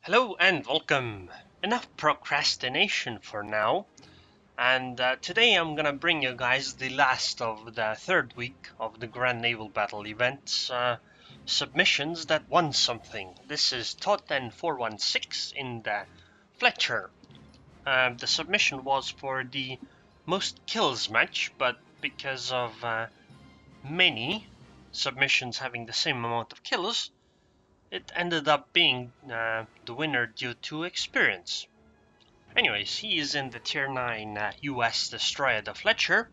Hello and welcome. Enough procrastination for now. And today I'm gonna bring you guys the last of the third week of the Grand Naval Battle events submissions that won something. This is Toten 416 in the Fletcher. The submission was for the most kills match, but because of many submissions having the same amount of kills, it ended up being the winner due to experience. Anyways, he is in the tier 9 US destroyer, the Fletcher.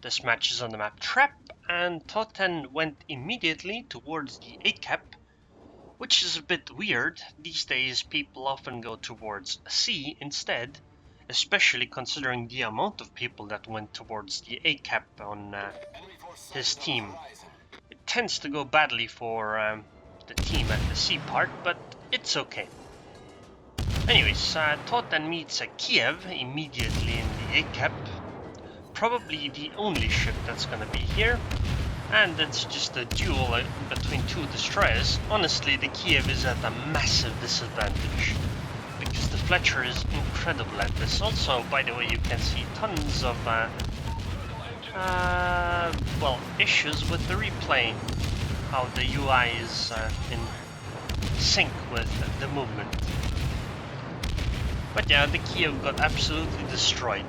This match is on the map Trap, and Toten went immediately towards the A cap, which is a bit weird. These days people often go towards C instead, especially considering the amount of people that went towards the A cap on his team. It tends to go badly for the team at the C part, but it's okay. Anyways, Toten meets a Kiev immediately in the A cap. Probably the only ship that's gonna be here. And it's just a duel between two destroyers. Honestly, the Kiev is at a massive disadvantage, because the Fletcher is incredible at this. Also, by the way, you can see tons of issues with the replay. How the UI is in sync with the movement. But yeah, the Kiev got absolutely destroyed.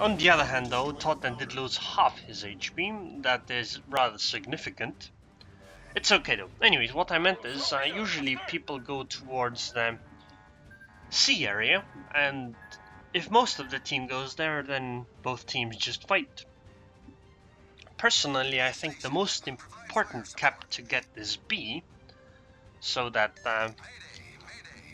On the other hand though, Toten did lose half his HP, that is rather significant. It's okay though. Anyways, what I meant is, usually people go towards the C area, and if most of the team goes there, then both teams just fight. Personally, I think the most important cap to get is B, so that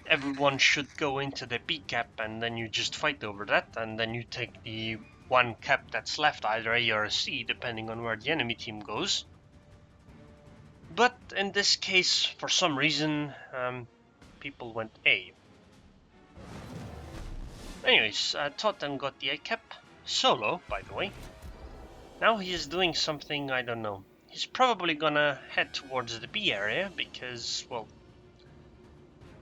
everyone should go into the B cap and then you just fight over that, and then you take the one cap that's left, either A or C, depending on where the enemy team goes. But in this case, for some reason, people went A. Anyways, Toten got the A cap, solo, by the way. Now he is doing something, I don't know. He's probably gonna head towards the B area, because, well,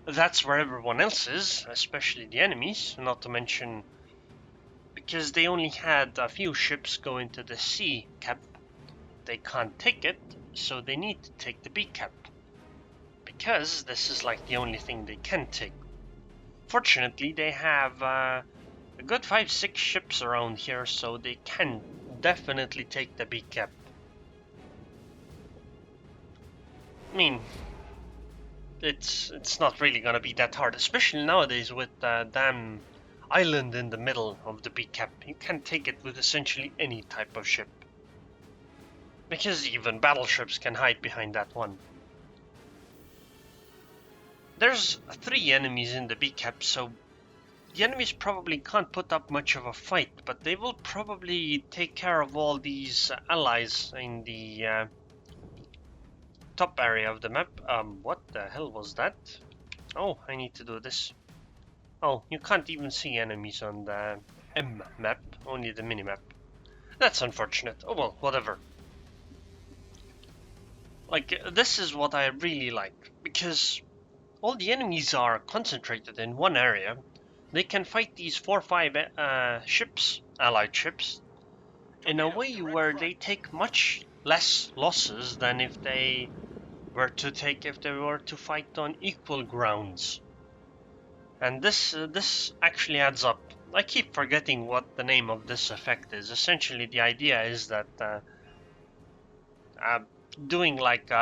that's where everyone else is, especially the enemies, not to mention because they only had a few ships go into the C cap, they can't take it, so they need to take the B cap, because this is like the only thing they can take. Fortunately, they have a good 5-6 ships around here, so they can definitely take the B cap. I mean, it's not really gonna be that hard, especially nowadays with the damn island in the middle of the B cap. You can take it with essentially any type of ship, because even battleships can hide behind that one. There's 3 enemies in the B cap, so the enemies probably can't put up much of a fight, but they will probably take care of all these allies in the top area of the map. What the hell was that? Oh, I need to do this. Oh, you can't even see enemies on the M map, only the mini-map. That's unfortunate. Oh well, whatever. Like, this is what I really like, because all the enemies are concentrated in one area. They can fight these 4-5 ships, allied ships, in a way where they take much less losses than if they were to fight on equal grounds. And this actually adds up. I keep forgetting what the name of this effect is. Essentially, the idea is that doing like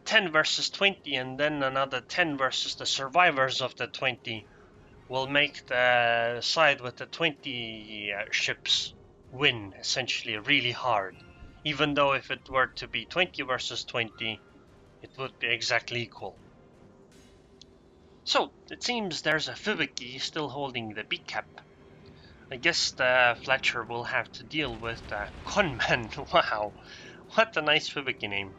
10 versus 20 and then another 10 versus the survivors of the 20 will make the side with the 20 ships win, essentially, really hard. Even though if it were to be 20 versus 20, it would be exactly equal. So, it seems there's a Fibiki still holding the B cap. I guess the Fletcher will have to deal with the Conman. Wow, what a nice Fibiki name.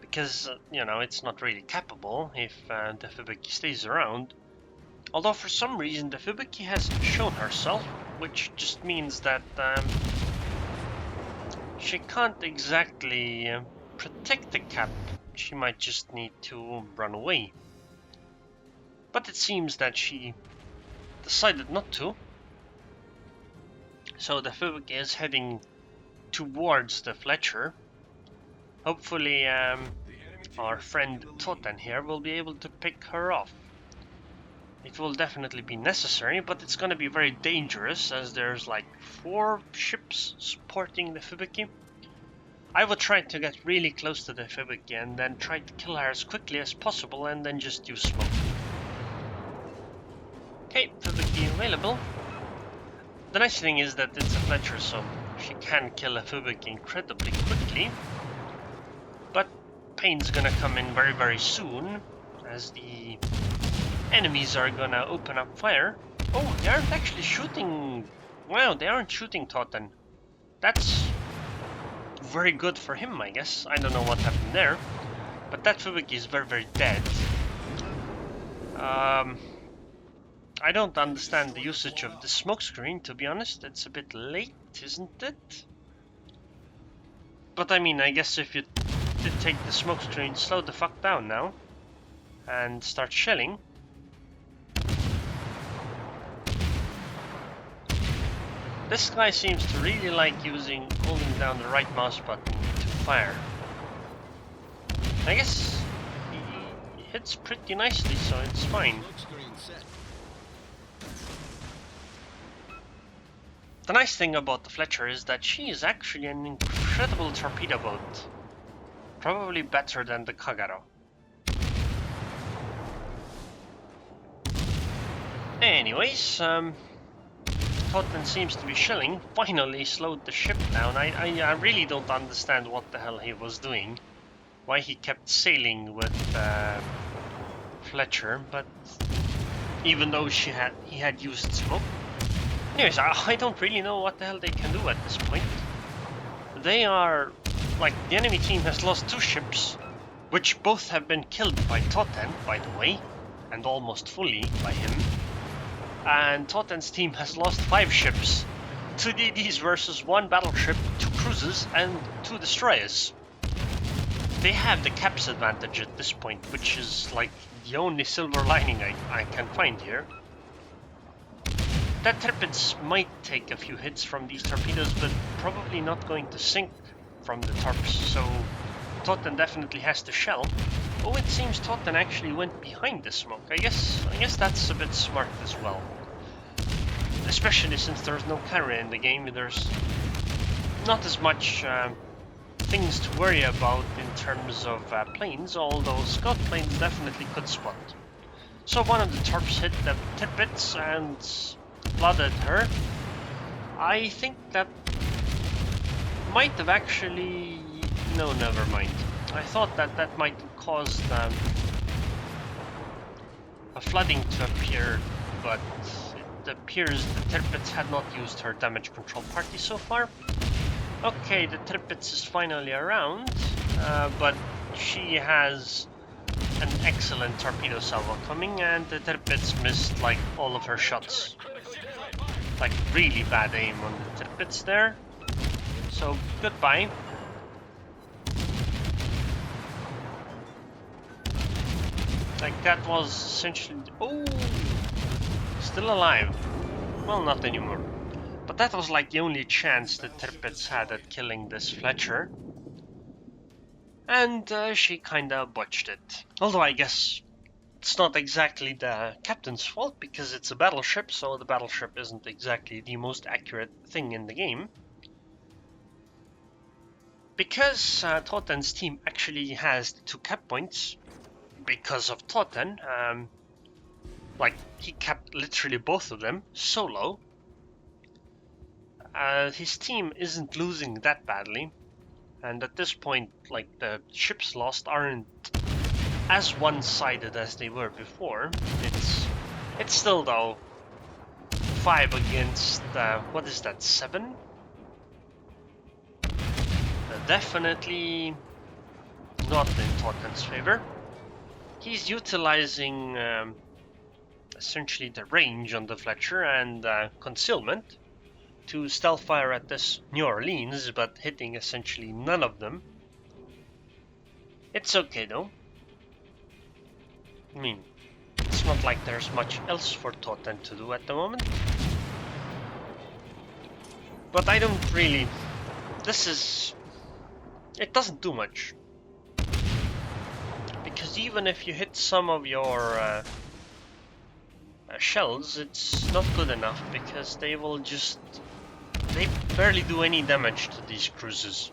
Because, you know, it's not really capable if the Fibiki stays around. Although for some reason the Fibiki hasn't shown herself, which just means that she can't exactly protect the cap. She might just need to run away. But it seems that she decided not to. So the Fubuki is heading towards the Fletcher. Hopefully our friend Toten here will be able to pick her off. It will definitely be necessary, but it's gonna be very dangerous as there's like 4 ships supporting the Fubuki. I would try to get really close to the Fubuki and then try to kill her as quickly as possible and then just use smoke. Okay, Fubuki available. The nice thing is that it's a Fletcher, so she can kill a Fubuki incredibly quickly. But pain's gonna come in very, very soon as the enemies are gonna open up fire. Oh, they aren't actually shooting. Wow, they aren't shooting Toten. That's very good for him, I guess. I don't know what happened there, but that Fubuki is very, very dead. I don't understand the usage of the smokescreen, to be honest. It's a bit late, isn't it? But I mean, I guess if you did take the smokescreen, slow the fuck down now and start shelling. This guy seems to really like holding down the right mouse button to fire. I guess he hits pretty nicely, so it's fine. The nice thing about the Fletcher is that she is actually an incredible torpedo boat. Probably better than the Kagero. Anyways, Toten seems to be shelling. Finally slowed the ship down. I really don't understand what the hell he was doing. Why he kept sailing with Fletcher, but even though he had used smoke. Anyways, I don't really know what the hell they can do at this point. They are... like, the enemy team has lost 2 ships, which both have been killed by Toten, by the way, and almost fully by him. And Toten's team has lost 5 ships. 2 DDs versus 1 battleship, 2 cruisers, and 2 destroyers. They have the caps advantage at this point, which is like the only silver lining I can find here. That Tirpitz might take a few hits from these torpedoes, but probably not going to sink from the torps, so Toten definitely has to shell. Oh, it seems Toten actually went behind the smoke. I guess that's a bit smart as well. Especially since there's no carrier in the game, there's not as much things to worry about in terms of planes, although scout planes definitely could spot. So one of the torps hit the Tirpitz and flooded her. I think that might have actually... no, never mind. I thought that might have caused a flooding to appear, but it appears the Tirpitz had not used her damage control party so far. Okay, the Tirpitz is finally around, but she has an excellent torpedo salvo coming, and the Tirpitz missed like all of her shots. Like really bad aim on the Tirpitz there. So goodbye. Like that was essentially... oh, still alive. Well, not anymore. But that was like the only chance that Tirpitz had at killing this Fletcher. And she kinda botched it. Although I guess it's not exactly the captain's fault, because it's a battleship, so the battleship isn't exactly the most accurate thing in the game. Because Toten's team actually has 2 cap points, because of Toten, like he capped literally both of them solo. His team isn't losing that badly, and at this point, like the ships lost aren't as one-sided as they were before. It's still though 5 against what is that, 7? Definitely not in Toten's favor. He's utilizing essentially the range on the Fletcher and concealment to stealth fire at this New Orleans, but hitting essentially none of them. It's okay though. I mean, it's it's not like there's much else for Toten to do at the moment. But I don't really... It doesn't do much. Because even if you hit some of your shells, it's not good enough, because they will just... They barely do any damage to these cruisers.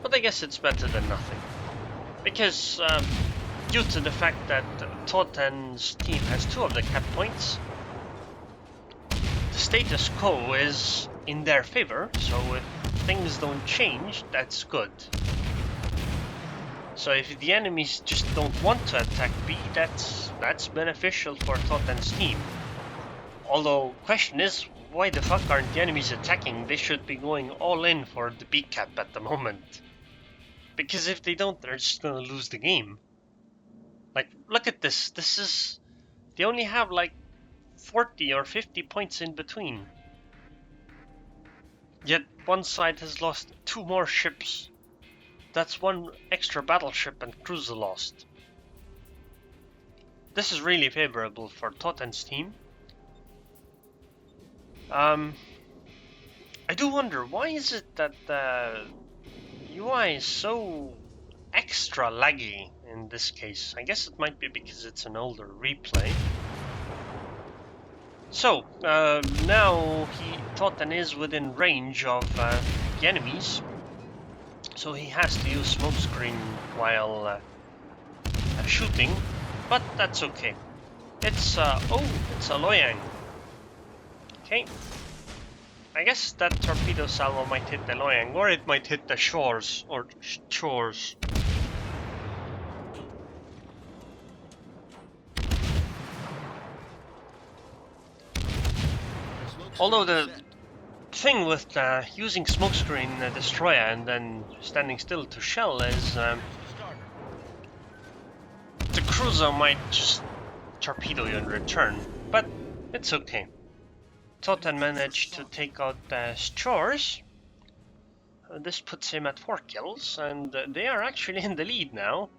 But I guess it's better than nothing. Because due to the fact that Toten's team has 2 of the cap points, the status quo is in their favor, so if things don't change, that's good. So if the enemies just don't want to attack B, that's beneficial for Toten's team. Although, question is, why the fuck aren't the enemies attacking? They should be going all in for the B cap at the moment. Because if they don't, they're just gonna lose the game. Like, look at this. They only have like 40 or 50 points in between. Yet one side has lost 2 more ships. That's 1 extra battleship and cruiser lost. This is really favorable for Toten's team. I do wonder, why is it that the UI is so extra laggy in this case? I guess it might be because it's an older replay. So, now Toten is within range of the enemies, so he has to use smokescreen while shooting, but that's okay. It's it's a Loyang. Okay. I guess that torpedo salvo might hit the Loyang, or it might hit the shores, or chores. Although the thing with using smokescreen destroyer and then standing still to shell is the cruiser might just torpedo you in return, but it's okay. Toten managed to take out the Shores. This puts him at 4 kills, and they are actually in the lead now.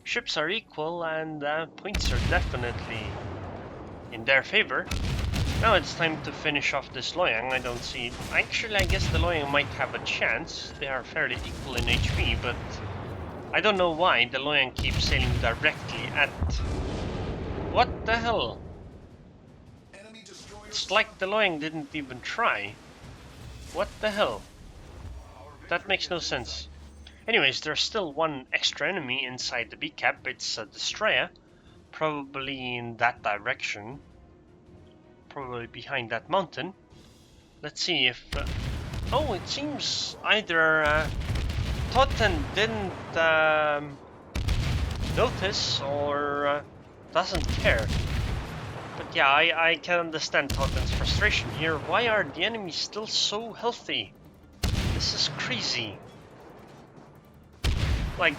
Ships are equal, and points are definitely in their favor. Now it's time to finish off this Loyang. I don't see... Actually, I guess the Loyang might have a chance. They are fairly equal in HP, but I don't know why the Loyang keeps sailing directly at... What the hell? It's like the Loyang didn't even try. What the hell? That makes no sense. Anyways, there's still 1 extra enemy inside the B cap. It's a destroyer, probably in that direction, probably behind that mountain. Let's see if... oh, it seems either Toten didn't notice or doesn't care. But yeah, I can understand Toten's frustration here. Why are the enemies still so healthy? This is crazy. Like,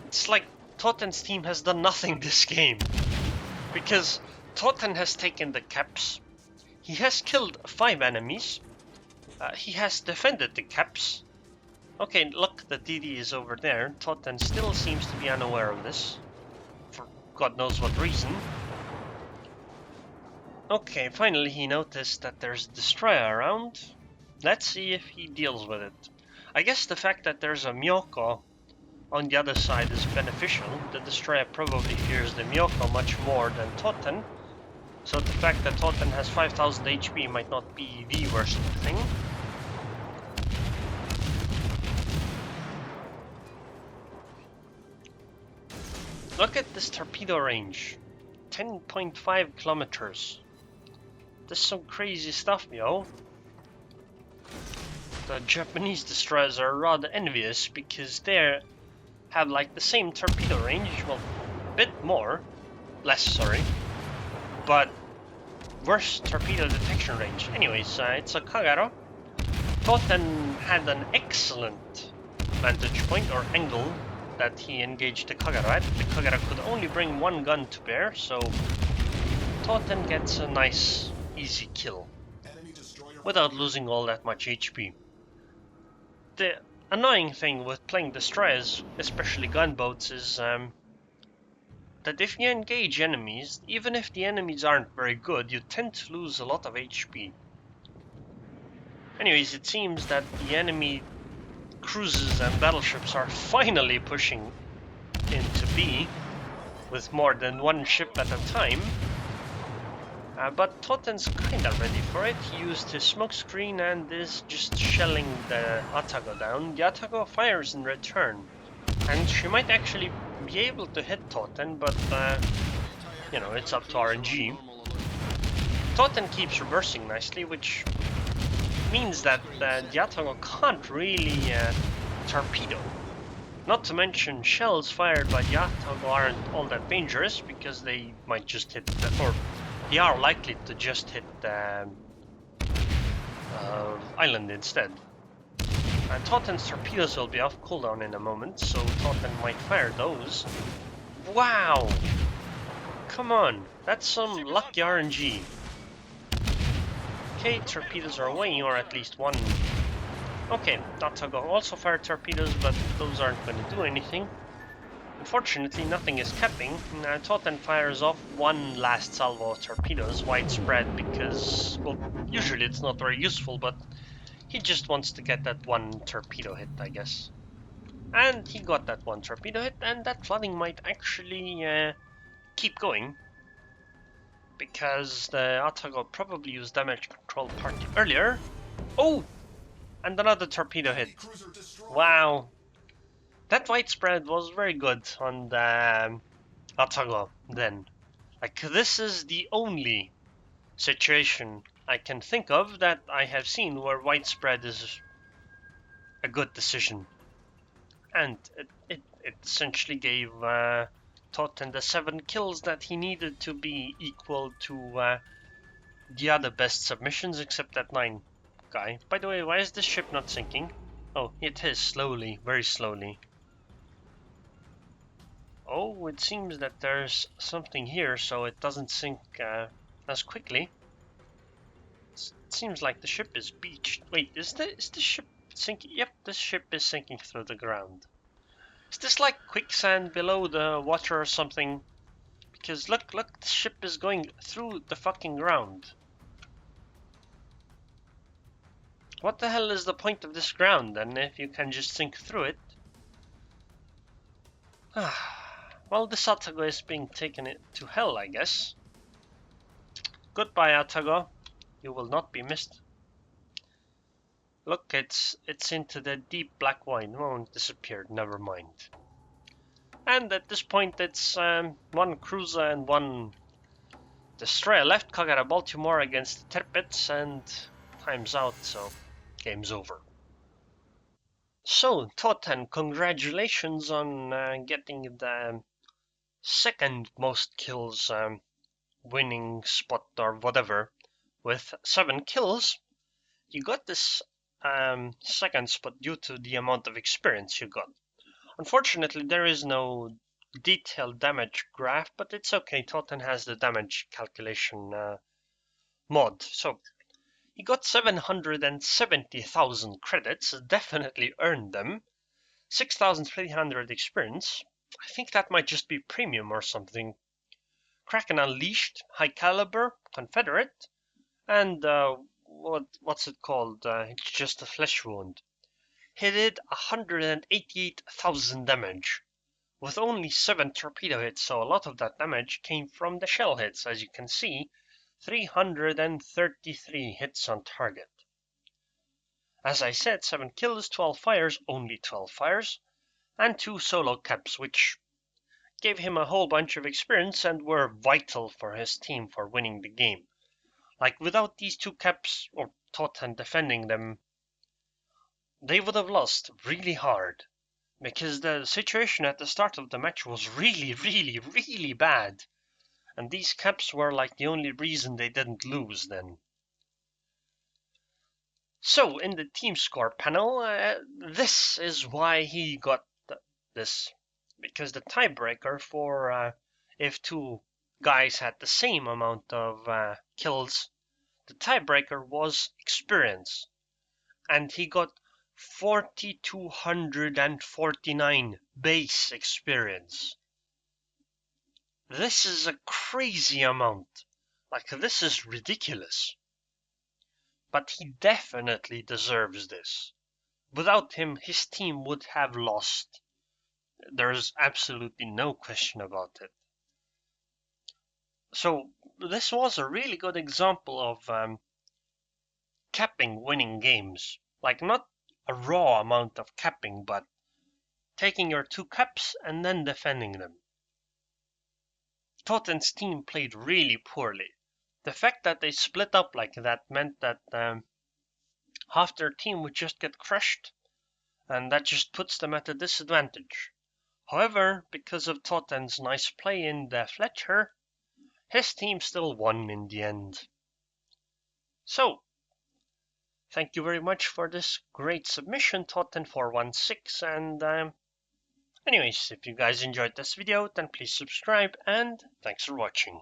it's like Toten's team has done nothing this game. Because Toten has taken the caps. He has killed 5 enemies. He has defended the caps. Okay, look, the DD is over there. Toten still seems to be unaware of this. For God knows what reason. Okay, finally he noticed that there's a destroyer around. Let's see if he deals with it. I guess the fact that there's a Myoko on the other side is beneficial. The destroyer probably fears the Myoko much more than Toten. So the fact that Toten has 5000 HP might not be the worst thing. Look at this torpedo range. 10.5 kilometers. This is some crazy stuff, yo. The Japanese destroyers are rather envious because they have like the same torpedo range, well, a bit more, less, sorry, but worse torpedo detection range. Anyways, it's a Kagero. Toten had an excellent vantage point or angle that he engaged the Kagero at. The Kagero could only bring 1 gun to bear, so Toten gets a nice easy kill without losing all that much HP. The annoying thing with playing destroyers, especially gunboats, is that if you engage enemies, even if the enemies aren't very good, you tend to lose a lot of HP. Anyways, it seems that the enemy cruisers and battleships are finally pushing into B with more than one ship at a time. But Toten's kinda ready for it. He used his smokescreen and is just shelling the Atago down. The Atago fires in return, and she might actually be able to hit Toten, but you know, it's up to RNG. Toten keeps reversing nicely, which means that the Atago can't really torpedo. Not to mention, shells fired by the Atago aren't all that dangerous because they might just hit, or they are likely to just hit the island instead. And Toten's torpedoes will be off cooldown in a moment, so Toten might fire those. Wow! Come on, that's some lucky RNG. Okay, torpedoes are away, or at least one. Okay, Atago also fired torpedoes, but those aren't going to do anything. Unfortunately, nothing is capping. Toten fires off one last salvo of torpedoes, widespread, because, well, usually it's not very useful, but he just wants to get that one torpedo hit, I guess. And he got that one torpedo hit, and that flooding might actually keep going, because the Atago probably used damage control party earlier. Oh! And another torpedo hit. Wow. That widespread was very good on the Atago then. Like, this is the only situation I can think of that I have seen where widespread is a good decision. And it essentially gave Toten the 7 kills that he needed to be equal to the other best submissions, except that 9 guy. By the way, why is this ship not sinking? Oh, it is, slowly, very slowly. Oh, it seems that there's something here, so it doesn't sink as quickly. It seems like the ship is beached. Wait, is the ship sinking? Yep, this ship is sinking through the ground. Is this like quicksand below the water or something? Because look, the ship is going through the fucking ground. What the hell is the point of this ground then, if you can just sink through it? Well, this Atago is being taken to hell, I guess. Goodbye, Atago. You will not be missed. Look, it's into the deep black void. Oh, it disappeared. Never mind. And at this point, it's one cruiser and one destroyer left. Kagera Baltimore against the Tirpitz, and time's out, so game's over. So, Toten, congratulations on getting the second most kills, winning spot or whatever, with 7 kills. You got this second spot due to the amount of experience you got. Unfortunately, there is no detailed damage graph, but it's okay. Toten has the damage calculation mod. So he got 770,000 credits, definitely earned them. 6,300 experience. I think that might just be premium or something. Kraken Unleashed, High Caliber, Confederate, and what's it called? It's just a flesh wound. He did 188,000 damage with only 7 torpedo hits, so a lot of that damage came from the shell hits. As you can see, 333 hits on target. As I said, 7 kills, 12 fires, only 12 fires, and 2 solo caps, which gave him a whole bunch of experience and were vital for his team for winning the game. Like, without these 2 caps, or Toten defending them, they would have lost really hard, because the situation at the start of the match was really bad, and these caps were like the only reason they didn't lose then. So, in the team score panel, this is why he got this, because the tiebreaker for if 2 guys had the same amount of kills, the tiebreaker was experience, and he got 4,249 base experience. This is a crazy amount. Like, this is ridiculous. But he definitely deserves this. Without him, his team would have lost. There's absolutely no question about it. So this was a really good example of capping winning games. Like, not a raw amount of capping, but taking your 2 caps and then defending them. Toten's team played really poorly. The fact that they split up like that meant that half their team would just get crushed, and that just puts them at a disadvantage. However, because of Toten's nice play in the Fletcher, his team still won in the end. So, thank you very much for this great submission, Toten416, and anyways, if you guys enjoyed this video, then please subscribe, and thanks for watching.